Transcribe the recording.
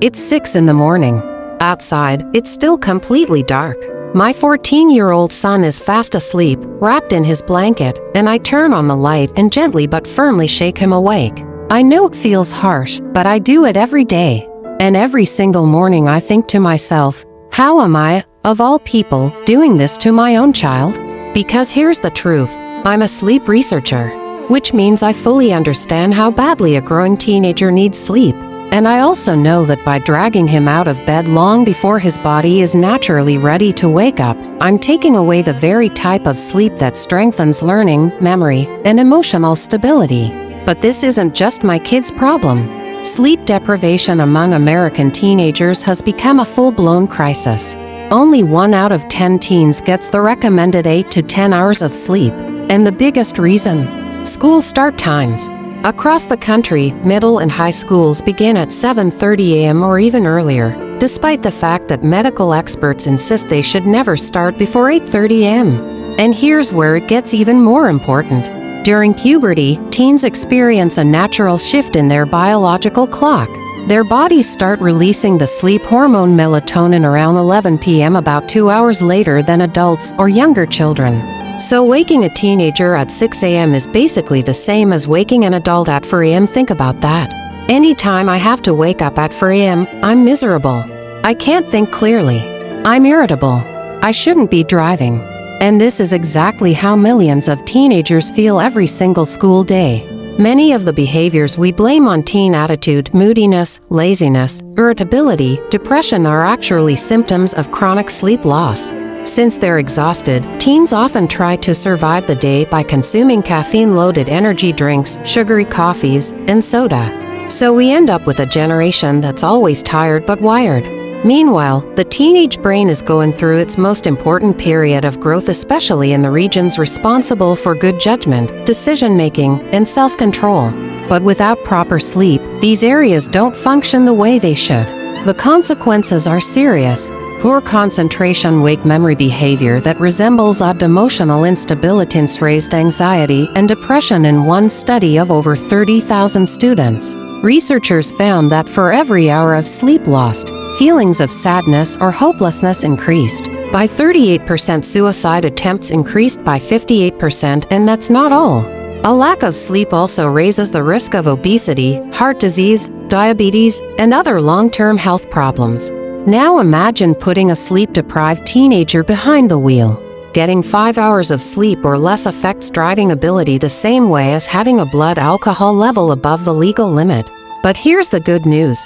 It's 6 in the morning. Outside, it's still completely dark. My 14-year-old son is fast asleep, wrapped in his blanket, and I turn on the light and gently but firmly shake him awake. I know it feels harsh, but I do it every day. And every single morning I think to myself, how am I, of all people, doing this to my own child? Because here's the truth, I'm a sleep researcher, which means I fully understand how badly a growing teenager needs sleep. And I also know that by dragging him out of bed long before his body is naturally ready to wake up, I'm taking away the very type of sleep that strengthens learning, memory, and emotional stability. But this isn't just my kid's problem. Sleep deprivation among American teenagers has become a full-blown crisis. Only 1 out of 10 teens gets the recommended 8 to 10 hours of sleep. And the biggest reason? School start times. Across the country, middle and high schools begin at 7:30 a.m. or even earlier, despite the fact that medical experts insist they should never start before 8:30 a.m. And here's where it gets even more important. During puberty, teens experience a natural shift in their biological clock. Their bodies start releasing the sleep hormone melatonin around 11 p.m., about 2 hours later than adults or younger children. So waking a teenager at 6 a.m. is basically the same as waking an adult at 4 a.m. Think about that. Anytime I have to wake up at 4 a.m., I'm miserable. I can't think clearly. I'm irritable. I shouldn't be driving. And this is exactly how millions of teenagers feel every single school day. Many of the behaviors we blame on teen attitude, moodiness, laziness, irritability, depression are actually symptoms of chronic sleep loss. Since they're exhausted, teens often try to survive the day by consuming caffeine-loaded energy drinks, sugary coffees, and soda. So we end up with a generation that's always tired but wired. Meanwhile, the teenage brain is going through its most important period of growth, especially in the regions responsible for good judgment, decision-making, and self-control. But without proper sleep, these areas don't function the way they should. The consequences are serious. Poor concentration, weak memory behavior that resembles odd emotional instability, raised anxiety and depression. In one study of over 30,000 students, researchers found that for every hour of sleep lost, feelings of sadness or hopelessness increased by 38%, suicide attempts increased by 58%, and that's not all. A lack of sleep also raises the risk of obesity, heart disease, diabetes, and other long-term health problems. Now imagine putting a sleep-deprived teenager behind the wheel. Getting 5 hours of sleep or less affects driving ability the same way as having a blood alcohol level above the legal limit. But here's the good news.